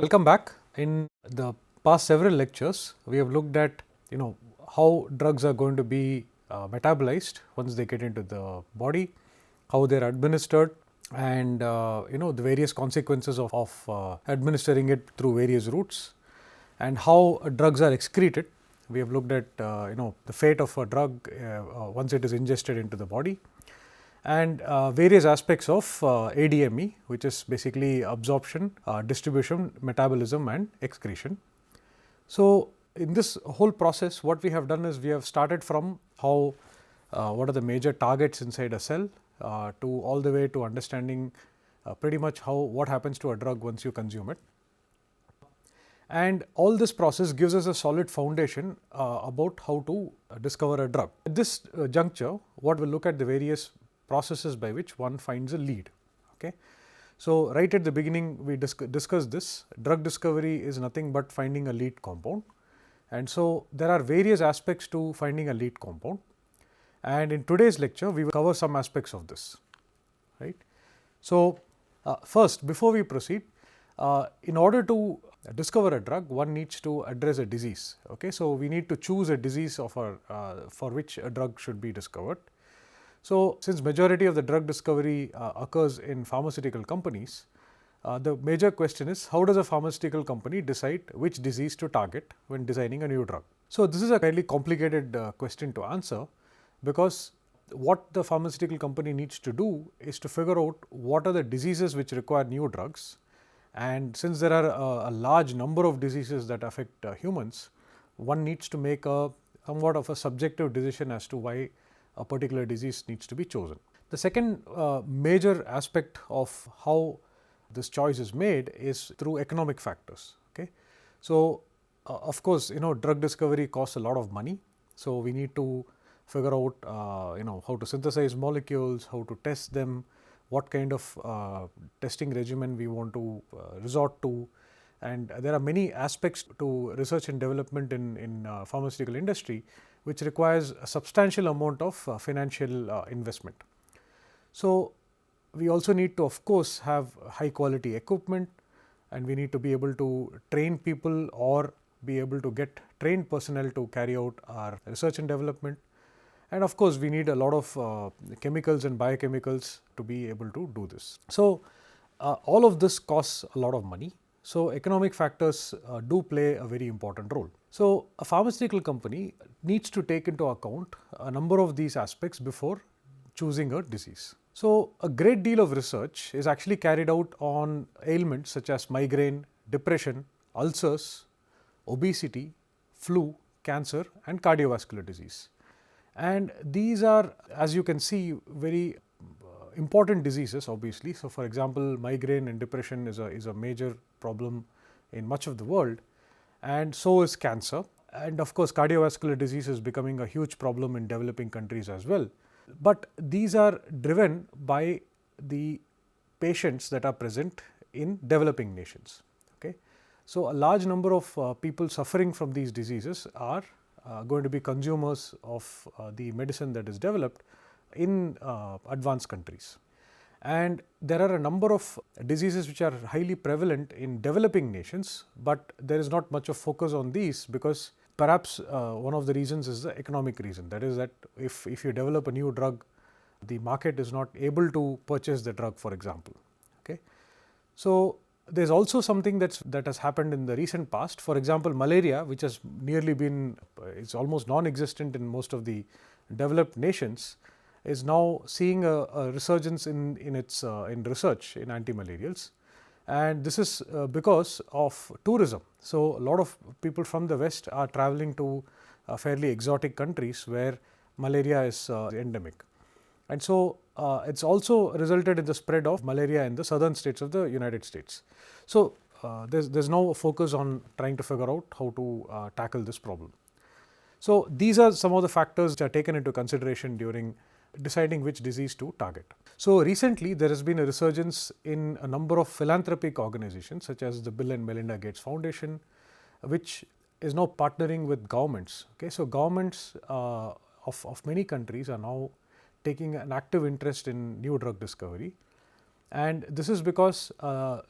Welcome back. In the past several lectures, we have looked at how drugs are going to be metabolized once they get into the body, how they are administered, and the various consequences of administering it through various routes, and how drugs are excreted. We have looked at the fate of a drug once it is ingested into the body, and various aspects of ADME, which is basically absorption, distribution, metabolism and excretion. So, in this whole process, what we have done is we have started from how what are the major targets inside a cell to all the way to understanding pretty much what happens to a drug once you consume it. And all this process gives us a solid foundation about how to discover a drug. At this juncture, what we will look at the various processes by which one finds a lead. Okay. So, right at the beginning we discussed this. Drug discovery is nothing but finding a lead compound, and so there are various aspects to finding a lead compound, and in today's lecture we will cover some aspects of this. Right. So, first, before we proceed, in order to discover a drug, one needs to address a disease. Okay. So, we need to choose a disease for which a drug should be discovered. So, since majority of the drug discovery occurs in pharmaceutical companies, the major question is, how does a pharmaceutical company decide which disease to target when designing a new drug? So, this is a fairly complicated question to answer, because what the pharmaceutical company needs to do is to figure out what are the diseases which require new drugs, and since there are a large number of diseases that affect humans, one needs to make somewhat of a subjective decision as to why a particular disease needs to be chosen. The second major aspect of how this choice is made is through economic factors. Okay. So, of course, drug discovery costs a lot of money. So, we need to figure out how to synthesize molecules, how to test them, what kind of testing regimen we want to resort to, and there are many aspects to research and development in pharmaceutical industry which requires a substantial amount of financial investment. So, we also need to of course have high quality equipment, and we need to be able to train people or be able to get trained personnel to carry out our research and development, and of course, we need a lot of chemicals and biochemicals to be able to do this. So, all of this costs a lot of money. So, economic factors do play a very important role. So, a pharmaceutical company needs to take into account a number of these aspects before choosing a disease. So, a great deal of research is actually carried out on ailments such as migraine, depression, ulcers, obesity, flu, cancer and cardiovascular disease. And these are, as you can see, very important diseases obviously. So, for example, migraine and depression is a major problem in much of the world, and so is cancer, and of course, cardiovascular disease is becoming a huge problem in developing countries as well. But these are driven by the patients that are present in developing nations. Okay. So, a large number of people suffering from these diseases are going to be consumers of the medicine that is developed in advanced countries. And there are a number of diseases which are highly prevalent in developing nations, but there is not much of focus on these, because perhaps one of the reasons is the economic reason. That is that if you develop a new drug, the market is not able to purchase the drug, for example. Okay. So, there is also something that has happened in the recent past. For example, malaria, which has nearly been is almost non-existent in most of the developed nations, is now seeing a resurgence in research in antimalarials, and this is because of tourism. So, a lot of people from the West are traveling to fairly exotic countries where malaria is endemic, and so it's also resulted in the spread of malaria in the southern states of the United States. So, there's now a focus on trying to figure out how to tackle this problem. So, these are some of the factors which are taken into consideration during deciding which disease to target. So, recently there has been a resurgence in a number of philanthropic organizations such as the Bill and Melinda Gates Foundation, which is now partnering with governments. Okay. So, governments of many countries are now taking an active interest in new drug discovery, And this is because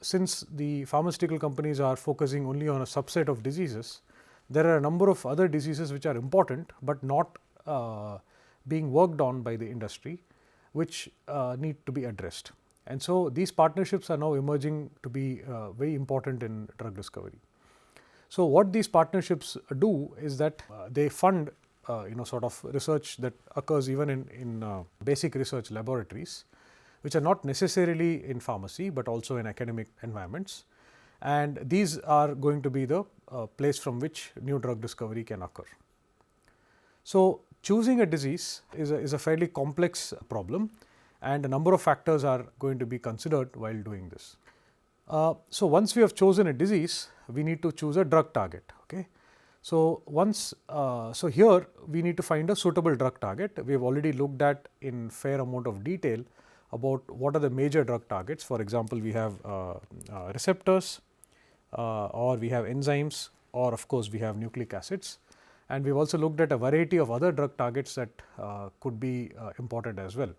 since the pharmaceutical companies are focusing only on a subset of diseases, there are a number of other diseases which are important, but not being worked on by the industry, which need to be addressed. And so, these partnerships are now emerging to be very important in drug discovery. So, what these partnerships do is that they fund sort of research that occurs even in basic research laboratories, which are not necessarily in pharmacy, but also in academic environments. And these are going to be the place from which new drug discovery can occur. So, choosing a disease is a fairly complex problem, and a number of factors are going to be considered while doing this. So, once we have chosen a disease, we need to choose a drug target. Okay. So, so here we need to find a suitable drug target. We have already looked at in fair amount of detail about what are the major drug targets. For example, we have receptors, or we have enzymes, or of course, we have nucleic acids. And we have also looked at a variety of other drug targets that could be important as well.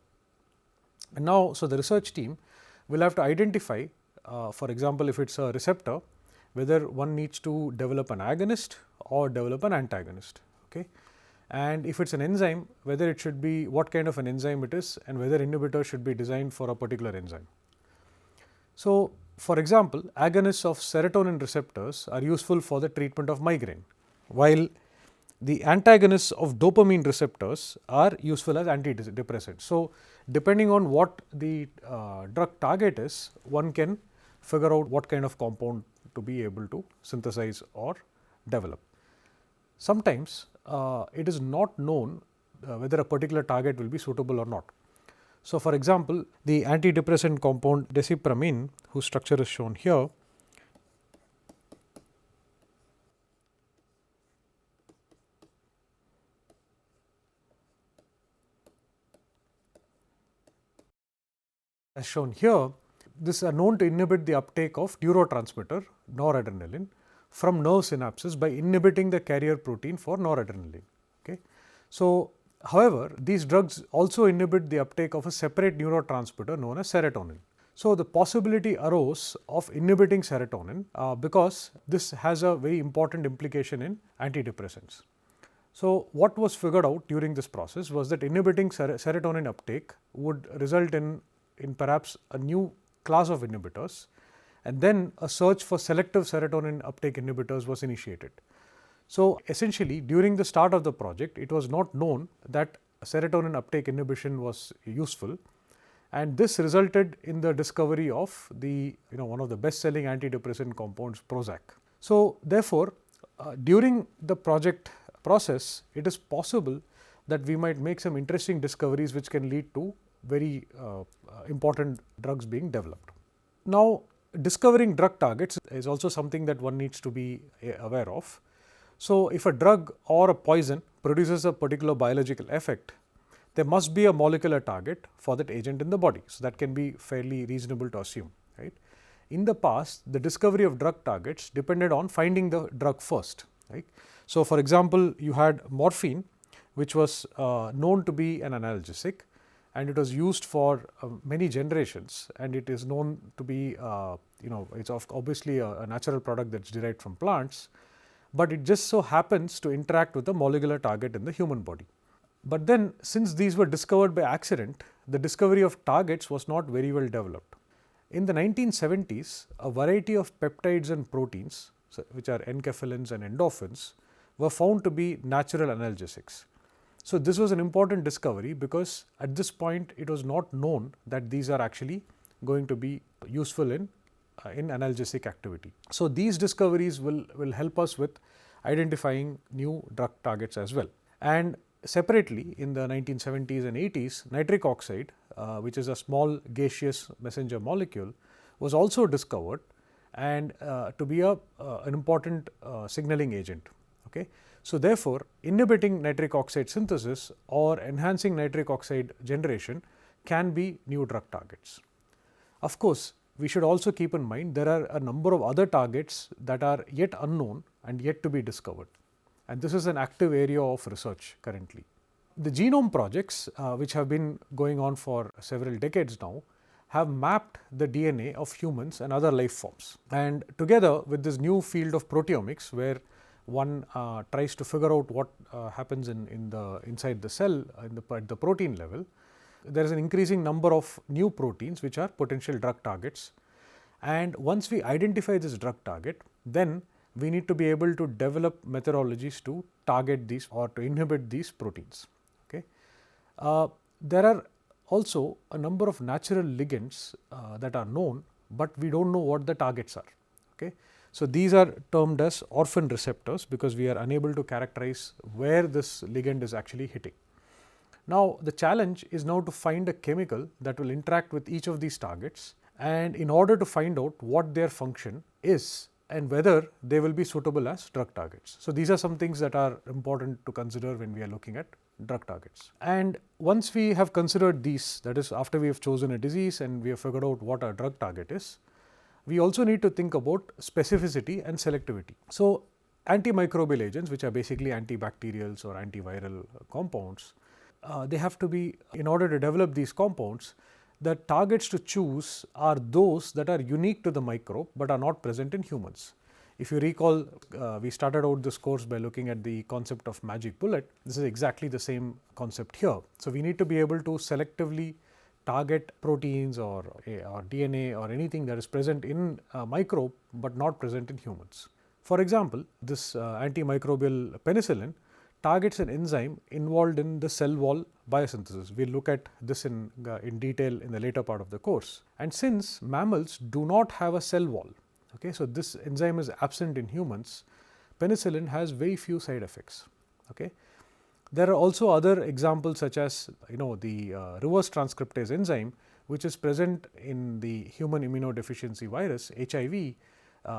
And now, so the research team will have to identify, for example, if it is a receptor, whether one needs to develop an agonist or develop an antagonist. Okay. And if it is an enzyme, whether it should be what kind of an enzyme it is, and whether inhibitor should be designed for a particular enzyme. So, for example, agonists of serotonin receptors are useful for the treatment of migraine, while the antagonists of dopamine receptors are useful as antidepressants. So, depending on what the drug target is, one can figure out what kind of compound to be able to synthesize or develop. Sometimes it is not known whether a particular target will be suitable or not. So, for example, the antidepressant compound desipramine, whose structure is shown here, as shown here, this are known to inhibit the uptake of neurotransmitter noradrenaline from nerve synapses by inhibiting the carrier protein for noradrenaline. Okay. So, however, these drugs also inhibit the uptake of a separate neurotransmitter known as serotonin. So, the possibility arose of inhibiting serotonin because this has a very important implication in antidepressants. So, what was figured out during this process was that inhibiting serotonin uptake would result in perhaps a new class of inhibitors, and then a search for selective serotonin uptake inhibitors was initiated. So, essentially during the start of the project, it was not known that serotonin uptake inhibition was useful, and this resulted in the discovery of the one of the best selling antidepressant compounds, Prozac. So, therefore, during the project process, it is possible that we might make some interesting discoveries which can lead to very important drugs being developed. Now, discovering drug targets is also something that one needs to be aware of. So, if a drug or a poison produces a particular biological effect, there must be a molecular target for that agent in the body. So, that can be fairly reasonable to assume, right. In the past, the discovery of drug targets depended on finding the drug first, right. So, for example, you had morphine, which was known to be an analgesic, and it was used for many generations, and it is known to be it's obviously a natural product that is derived from plants, but it just so happens to interact with the molecular target in the human body. But then, since these were discovered by accident, the discovery of targets was not very well developed. In the 1970s, a variety of peptides and proteins, which are enkephalins and endorphins, were found to be natural analgesics. So, this was an important discovery because at this point it was not known that these are actually going to be useful in analgesic activity. So, these discoveries will help us with identifying new drug targets as well. And separately, in the 1970s and 80s, nitric oxide, which is a small gaseous messenger molecule, was also discovered and to be an important signaling agent. Okay. So, therefore, inhibiting nitric oxide synthesis or enhancing nitric oxide generation can be new drug targets. Of course, we should also keep in mind there are a number of other targets that are yet unknown and yet to be discovered, and this is an active area of research currently. The genome projects, which have been going on for several decades now, have mapped the DNA of humans and other life forms. And together with this new field of proteomics, where one tries to figure out what happens inside the cell at the protein level, there is an increasing number of new proteins which are potential drug targets. And once we identify this drug target, then we need to be able to develop methodologies to target these or to inhibit these proteins. Okay. There are also a number of natural ligands that are known, but we do not know what the targets are. Okay. So, these are termed as orphan receptors because we are unable to characterize where this ligand is actually hitting. Now, the challenge is now to find a chemical that will interact with each of these targets, and in order to find out what their function is and whether they will be suitable as drug targets. So, these are some things that are important to consider when we are looking at drug targets. And once we have considered these, that is after we have chosen a disease and we have figured out what our drug target is, we also need to think about specificity and selectivity. So, antimicrobial agents, which are basically antibacterials or antiviral compounds, they have to be, in order to develop these compounds, the targets to choose are those that are unique to the microbe, but are not present in humans. If you recall, we started out this course by looking at the concept of magic bullet. This is exactly the same concept here. So, we need to be able to selectively target proteins or DNA or anything that is present in a microbe, but not present in humans. For example, this antimicrobial penicillin targets an enzyme involved in the cell wall biosynthesis. We will look at this in detail in the later part of the course. And since mammals do not have a cell wall, okay, so this enzyme is absent in humans, penicillin has very few side effects. Okay. There are also other examples such as the reverse transcriptase enzyme, which is present in the human immunodeficiency virus HIV,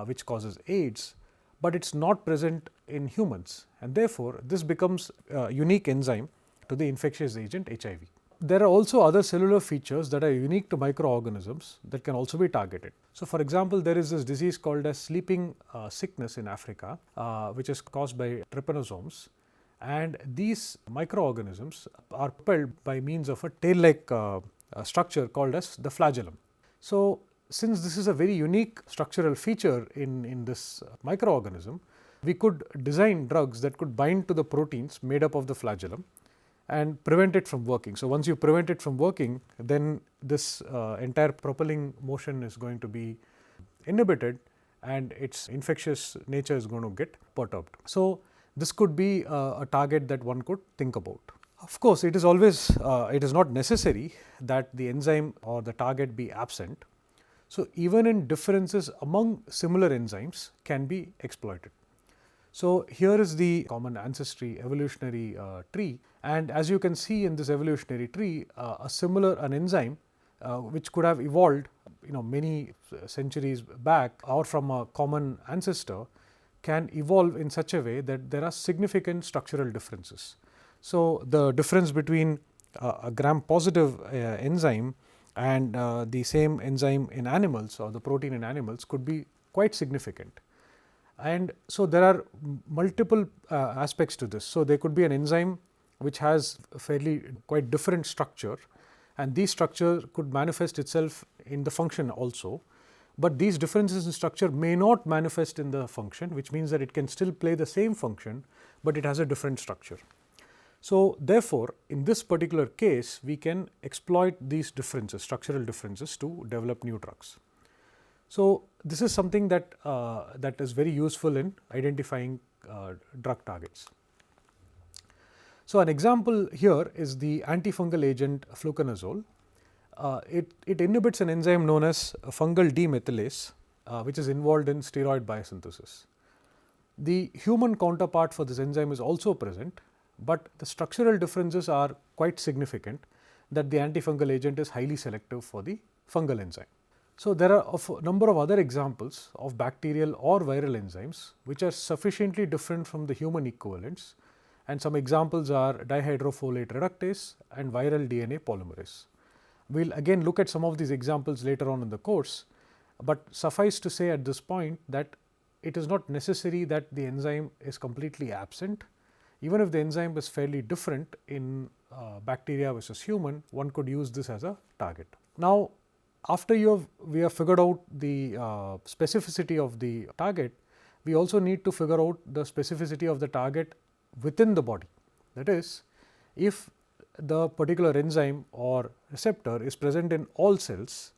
which causes AIDS, but it is not present in humans, and therefore, this becomes a unique enzyme to the infectious agent HIV. There are also other cellular features that are unique to microorganisms that can also be targeted. So, for example, there is this disease called as sleeping sickness in Africa, which is caused by trypanosomes, and these microorganisms are propelled by means of a tail-like structure called as the flagellum. So, since this is a very unique structural feature in this microorganism, we could design drugs that could bind to the proteins made up of the flagellum and prevent it from working. So, once you prevent it from working, then this entire propelling motion is going to be inhibited and its infectious nature is going to get perturbed. So, this could be a target that one could think about. Of course, it is always it is not necessary that the enzyme or the target be absent. So, even in differences among similar enzymes can be exploited. So, here is the common ancestry evolutionary tree, and as you can see in this evolutionary tree, an enzyme which could have evolved many centuries back or from a common ancestor can evolve in such a way that there are significant structural differences. So, the difference between a gram positive enzyme and the same enzyme in animals or the protein in animals could be quite significant. And so, there are multiple aspects to this. So, there could be an enzyme which has a fairly quite different structure, and this structure could manifest itself in the function also, but these differences in structure may not manifest in the function, which means that it can still play the same function, but it has a different structure. So, therefore, in this particular case, we can exploit these differences, structural differences, to develop new drugs. So, this is something that that is very useful in identifying drug targets. So, an example here is the antifungal agent fluconazole. It inhibits an enzyme known as fungal demethylase, which is involved in steroid biosynthesis. The human counterpart for this enzyme is also present, but the structural differences are quite significant that the antifungal agent is highly selective for the fungal enzyme. So, there are a number of other examples of bacterial or viral enzymes which are sufficiently different from the human equivalents, and some examples are dihydrofolate reductase and viral DNA polymerase. We will again look at some of these examples later on in the course, but suffice to say at this point that it is not necessary that the enzyme is completely absent. Even if the enzyme is fairly different in bacteria versus human, one could use this as a target. Now, after we have figured out the specificity of the target, we also need to figure out the specificity of the target within the body. That is, if the particular enzyme or receptor is present in all cells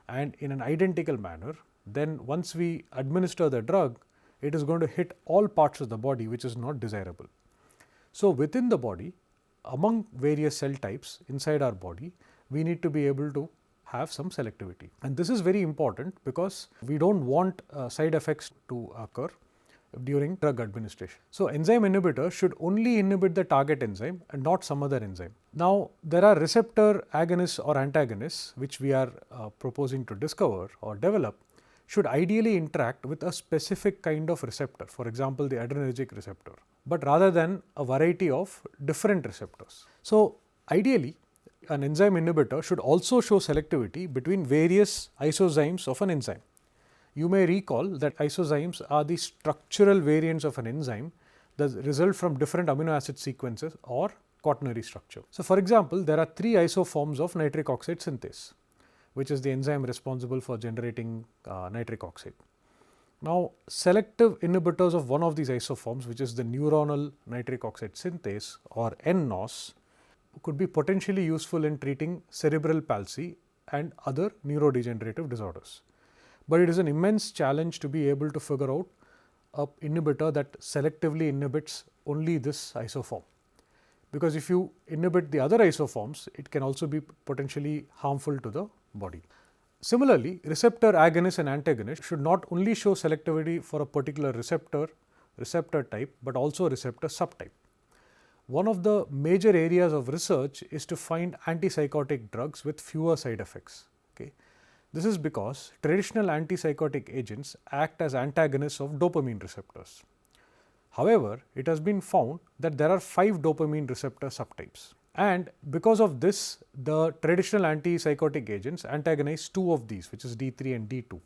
and in an identical manner, then once we administer the drug, it is going to hit all parts of the body, which is not desirable. So, within the body, among various cell types inside our body, we need to be able to have some selectivity. And this is very important because we do not want side effects to occur during drug administration. So, enzyme inhibitor should only inhibit the target enzyme and not some other enzyme. Now, there are receptor agonists or antagonists which we are proposing to discover or develop, should ideally interact with a specific kind of receptor, for example, the adrenergic receptor, but rather than a variety of different receptors. So, ideally, an enzyme inhibitor should also show selectivity between various isozymes of an enzyme. You may recall that isozymes are the structural variants of an enzyme that result from different amino acid sequences or quaternary structure. So, for example, there are 3 isoforms of nitric oxide synthase, which is the enzyme responsible for generating nitric oxide. Now, selective inhibitors of one of these isoforms, which is the neuronal nitric oxide synthase or nNOS, could be potentially useful in treating cerebral palsy and other neurodegenerative disorders. But it is an immense challenge to be able to figure out an inhibitor that selectively inhibits only this isoform, because if you inhibit the other isoforms, it can also be potentially harmful to the body. Similarly, receptor agonists and antagonists should not only show selectivity for a particular receptor type, but also receptor subtype. One of the major areas of research is to find antipsychotic drugs with fewer side effects. Okay. This is because traditional antipsychotic agents act as antagonists of dopamine receptors. However, it has been found that there are 5 dopamine receptor subtypes, and because of this, the traditional antipsychotic agents antagonize 2 of these, which is D3 and D2.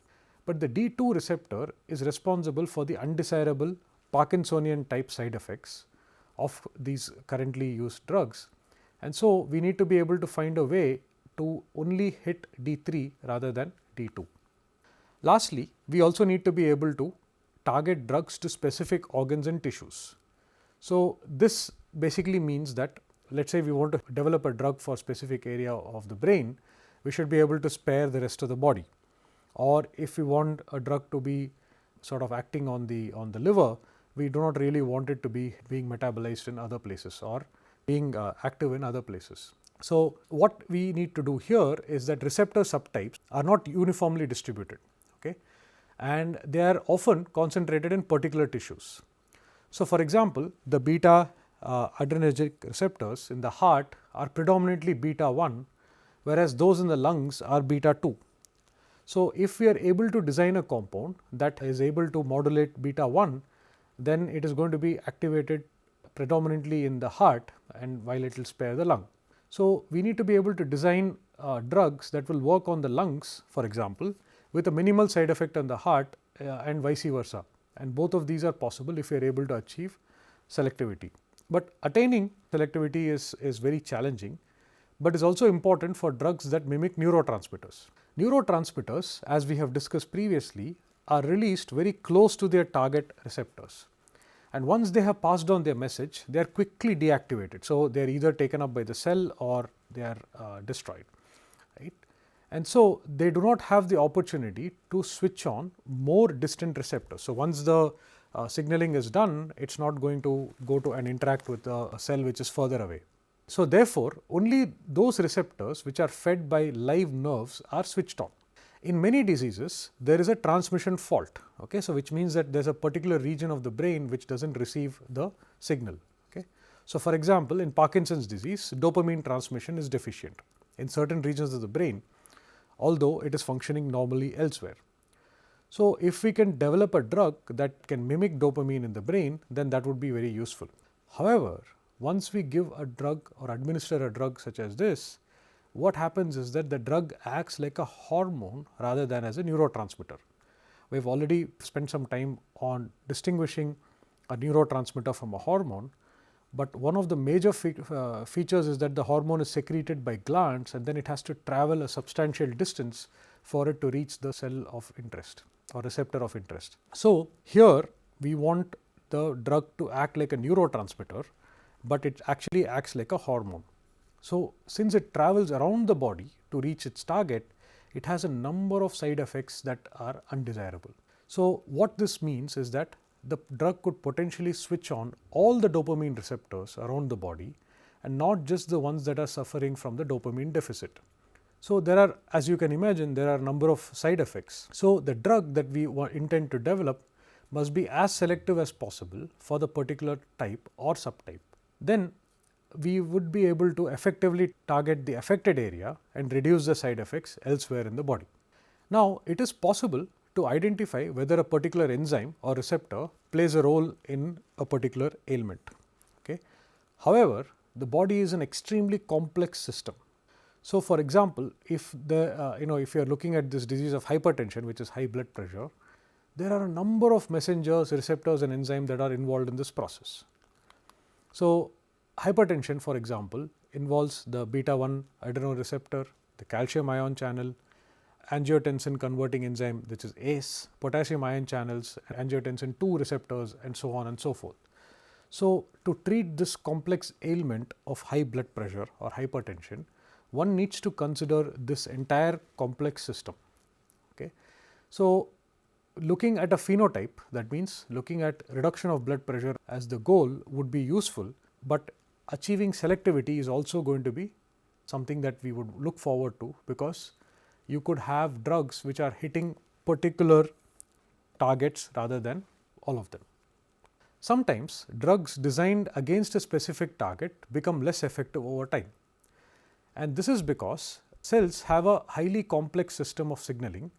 But the D2 receptor is responsible for the undesirable Parkinsonian-type side effects of these currently used drugs, and so we need to be able to find a way to only hit D3 rather than D2. Lastly, we also need to be able to target drugs to specific organs and tissues. So, this basically means that, let us say we want to develop a drug for a specific area of the brain, we should be able to spare the rest of the body. Or if we want a drug to be sort of acting on the liver, we do not really want it to be being metabolized in other places or being active in other places. So, what we need to do here is that receptor subtypes are not uniformly distributed, okay, and they are often concentrated in particular tissues. So, for example, the beta adrenergic receptors in the heart are predominantly beta 1, whereas those in the lungs are beta 2. So, if we are able to design a compound that is able to modulate beta 1, then it is going to be activated predominantly in the heart, and while it will spare the lung. So, we need to be able to design drugs that will work on the lungs, for example, with a minimal side effect on the heart and vice versa, and both of these are possible if we are able to achieve selectivity. But attaining selectivity is very challenging, but is also important for drugs that mimic neurotransmitters. Neurotransmitters, as we have discussed previously, are released very close to their target receptors, and once they have passed on their message, they are quickly deactivated. So, they are either taken up by the cell or they are destroyed, right. And so, they do not have the opportunity to switch on more distant receptors. So, once the signaling is done, it is not going to go to and interact with a cell which is further away. So, therefore, only those receptors which are fed by live nerves are switched on. In many diseases, there is a transmission fault, okay. So, which means that there is a particular region of the brain which does not receive the signal, okay. So, for example, in Parkinson's disease, dopamine transmission is deficient in certain regions of the brain, although it is functioning normally elsewhere. So, if we can develop a drug that can mimic dopamine in the brain, then that would be very useful. However, once we give a drug or administer a drug such as this, what happens is that the drug acts like a hormone rather than as a neurotransmitter. We have already spent some time on distinguishing a neurotransmitter from a hormone, but one of the major features is that the hormone is secreted by glands and then it has to travel a substantial distance for it to reach the cell of interest or receptor of interest. So, here we want the drug to act like a neurotransmitter, but it actually acts like a hormone. So, since it travels around the body to reach its target, it has a number of side effects that are undesirable. So, what this means is that the drug could potentially switch on all the dopamine receptors around the body and not just the ones that are suffering from the dopamine deficit. So, there are, as you can imagine, there are a number of side effects. So, the drug that we intend to develop must be as selective as possible for the particular type or subtype. Then we would be able to effectively target the affected area and reduce the side effects elsewhere in the body. Now, it is possible to identify whether a particular enzyme or receptor plays a role in a particular ailment. Okay. However, the body is an extremely complex system. So, for example, if if you are looking at this disease of hypertension, which is high blood pressure, there are a number of messengers, receptors and enzymes that are involved in this process. So, hypertension, for example, involves the beta-1 adrenoreceptor, the calcium ion channel, angiotensin-converting enzyme, which is ACE, potassium ion channels, angiotensin-2 receptors and so on and so forth. So, to treat this complex ailment of high blood pressure or hypertension, one needs to consider this entire complex system. Okay. So, looking at a phenotype, that means looking at reduction of blood pressure as the goal would be useful, but achieving selectivity is also going to be something that we would look forward to, because you could have drugs which are hitting particular targets rather than all of them. Sometimes drugs designed against a specific target become less effective over time, and this is because cells have a highly complex system of signaling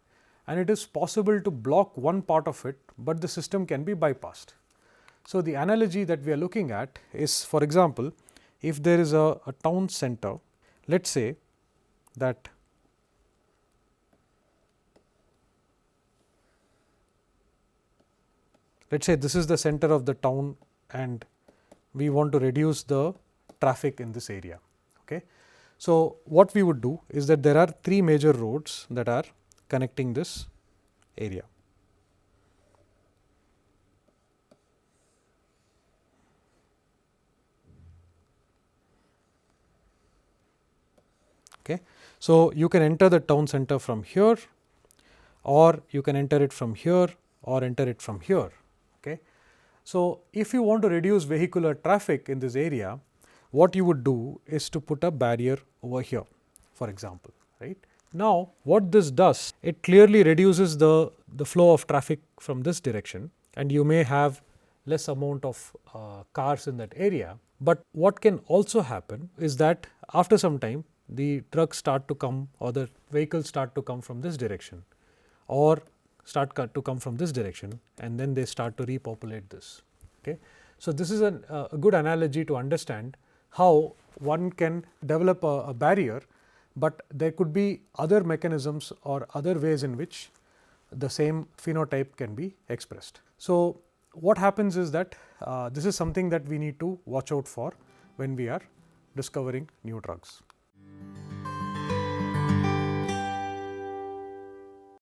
and it is possible to block one part of it, but the system can be bypassed. So, the analogy that we are looking at is, for example, if there is a town center, let us say that this is the center of the town and we want to reduce the traffic in this area. Okay. So, what we would do is that there are three major roads that are connecting this area. Okay. So, you can enter the town center from here, or you can enter it from here, or enter it from here. Okay. So, if you want to reduce vehicular traffic in this area, what you would do is to put a barrier over here, for example, right. Now, what this does, it clearly reduces the flow of traffic from this direction, and you may have less amount of cars in that area. But what can also happen is that after some time, the trucks start to come, or the vehicles start to come from this direction, or start to come from this direction, and then they start to repopulate this. Okay. So, this is a good analogy to understand how one can develop a barrier, but there could be other mechanisms or other ways in which the same phenotype can be expressed. So, what happens is that this is something that we need to watch out for when we are discovering new drugs.